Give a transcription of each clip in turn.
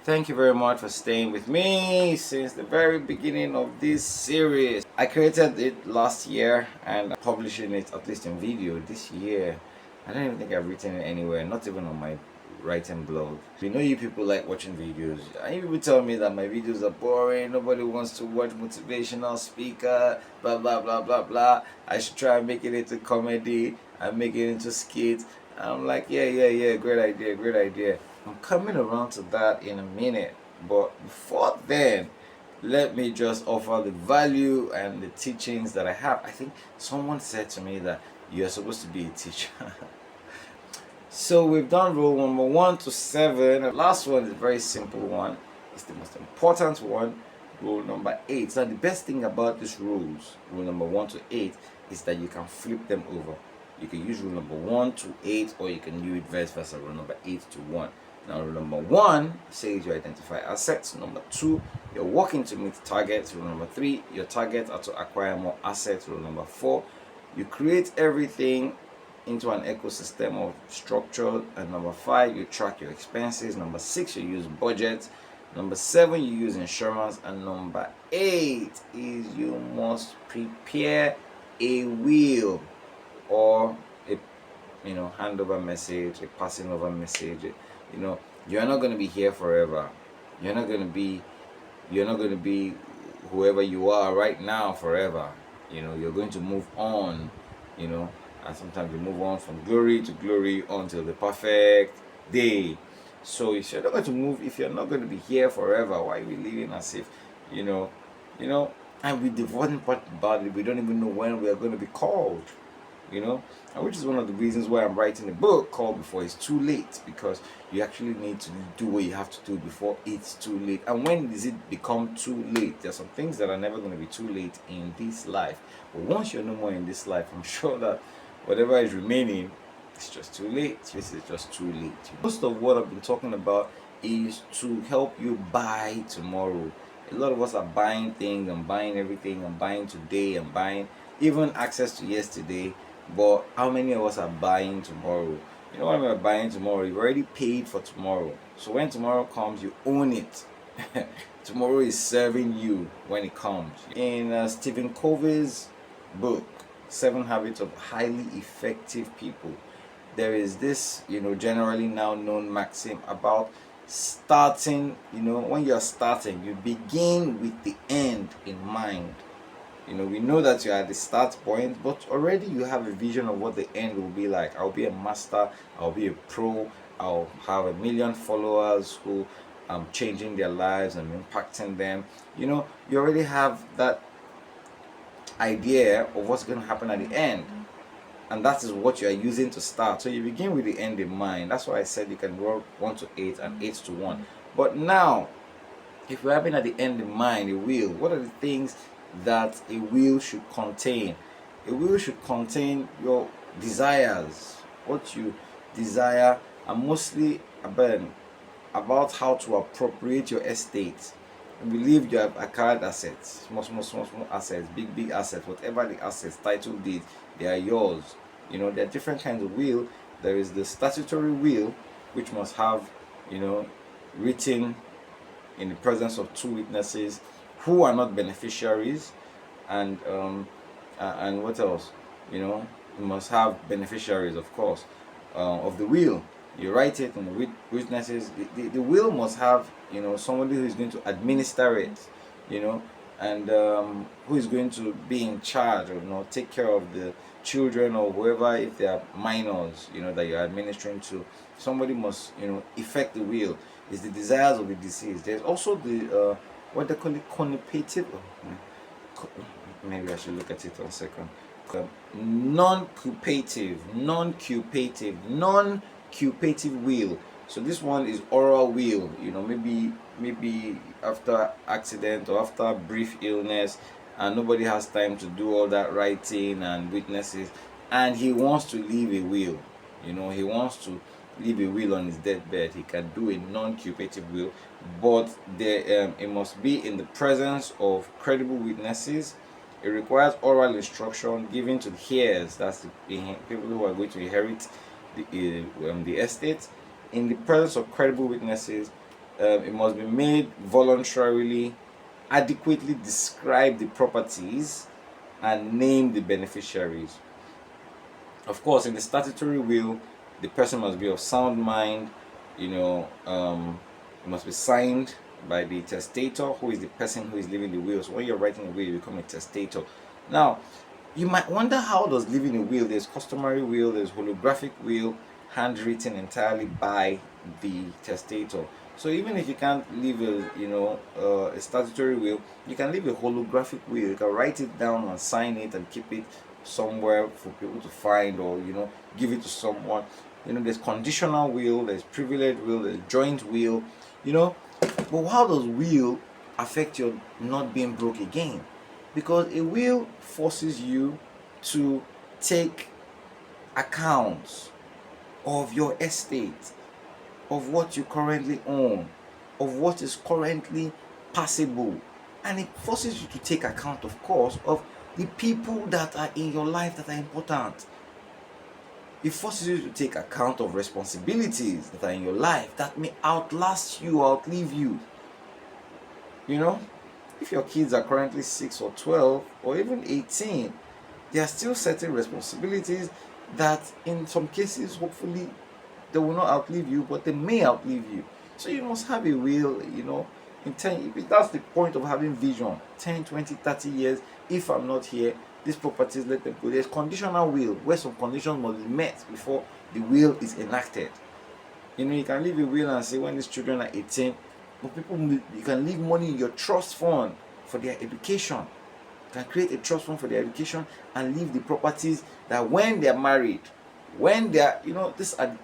Thank you very much for staying with me since the very beginning of this series. I created it last year and I'm publishing it at least in video this year. I don't even think I've written it anywhere, not even on my writing blog. You know, you people like watching videos. And you people tell me that my videos are boring, nobody wants to watch motivational speaker, blah blah blah blah blah. I should try and make it into comedy and make it into skit. And I'm like, yeah, great idea, great idea. I'm coming around to that in a minute, but before then, let me just offer the value and the teachings that I have. I think someone said to me that you're supposed to be a teacher. So we've done rule number 1 to 7. The last one is a very simple one. It's the most important one. Rule number 8. Now the best thing about these rules, rule number 1 to 8, is that you can flip them over. You can use rule number 1 to 8, or you can use it vice versa, rule number 8 to 1. Now, rule number 1 says you identify assets. Number 2, you're working to meet targets. Rule number 3, your targets are to acquire more assets. Rule number 4, you create everything into an ecosystem of structure. And number 5, you track your expenses. Number 6, you use budget. Number 7, you use insurance. And number 8 is you must prepare a will or a handover message, a passing over message. You're not going to be here forever. You're not going to be whoever you are right now forever. You're going to move on, and sometimes you move on from glory to glory until the perfect day. So if you're not going to move, if you're not going to be here forever, why are we living as if, and with the important part about it, we don't even know when we are going to be called. And which is one of the reasons why I'm writing a book called Before It's Too Late, because you actually need to do what you have to do before it's too late. And when does it become too late? There's some things that are never going to be too late in this life, but once you're no more in this life, I'm sure that whatever is remaining, it's just too late. This is just too late. Most of what I've been talking about is to help you buy tomorrow. A lot of us are buying things and buying everything and buying today and buying even access to yesterday. But how many of us are buying tomorrow? You know what I mean by buying tomorrow? You've already paid for tomorrow. So when tomorrow comes, you own it. Tomorrow is serving you when it comes. In Stephen Covey's book, 7 Habits of Highly Effective People, there is this, generally now known maxim about starting. When you're starting, you begin with the end in mind. We know that you're at the start point, but already you have a vision of what the end will be like. I'll be a master, I'll be a pro, I'll have 1 million followers who I'm changing their lives and impacting them. You already have that idea of what's going to happen at the end. And that is what you are using to start. So you begin with the end in mind. That's why I said you can roll 1 to 8 and 8 to 1. But now, if you're having at the end in mind a will, what are the things that a will should contain? A will should contain your desires, what you desire, and mostly about how to appropriate your estate. I believe you have acquired assets, small assets, big assets, whatever the assets, title deed, they are yours. There are different kinds of will. There is the statutory will, which must have, written in the presence of 2 witnesses who are not beneficiaries, and what else? You must have beneficiaries, of course, of the will. You write it, and the witnesses. The will must have, somebody who is going to administer it, and who is going to be in charge, or take care of the children or whoever, if they are minors, that you're administering to. Somebody must, effect the will. It's the desires of the deceased. There's also the what they call it, connotative. Maybe I should look at it 1 second. Non-cupative will. So this one is oral will. Maybe after accident or after brief illness, and nobody has time to do all that writing and witnesses, and he wants to leave a will. He wants to leave a will on his deathbed. He can do a non-cupative will, but it must be in the presence of credible witnesses. It requires oral instruction given to the heirs, that's the people who are going to inherit the estate, in the presence of credible witnesses, It must be made voluntarily, adequately describe the properties, and name the beneficiaries. Of course, in the statutory will, the person must be of sound mind. It must be signed by the testator, who is the person who is leaving the will. So when you're writing a will, you become a testator. Now, you might wonder, how does leaving a will? There's customary will, there's holographic will, handwritten entirely by the testator. So even if you can't leave a statutory will, you can leave a holographic will. You can write it down and sign it and keep it somewhere for people to find, or give it to someone. There's conditional will, there's privilege will, there's joint will. But how does will affect your not being broke again? Because a will forces you to take accounts of your estate, of what you currently own, of what is currently passable, and it forces you to take account, of course, of the people that are in your life that are important. It forces you to take account of responsibilities that are in your life that may outlast you, outlive you. If your kids are currently 6 or 12 or even 18, there are still certain responsibilities that in some cases, hopefully, they will not outlive you, but they may outlive you. So you must have a will, in 10, if that's the point of having vision, 10, 20, 30 years, if I'm not here, these properties, let them go. There's conditional will, where some conditions must be met before the will is enacted. You can leave a will and say when these children are 18, but you can leave money in your trust fund for their education. You can create a trust fund for their education and leave the properties that when they're married, when they're, these are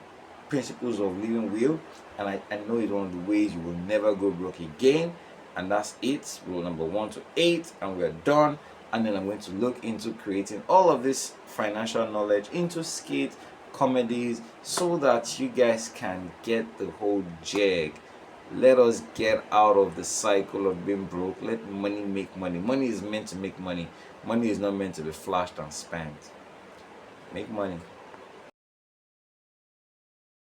principles of living will, and I know it's one of the ways you will never go broke again. And that's it, rule number 1 to 8, and we're done. And then I'm going to look into creating all of this financial knowledge into skits, comedies, so that you guys can get the whole jag. Let us get out of the cycle of being broke. Let money make money. Money is meant to make money. Money is not meant to be flashed and spent. Make money.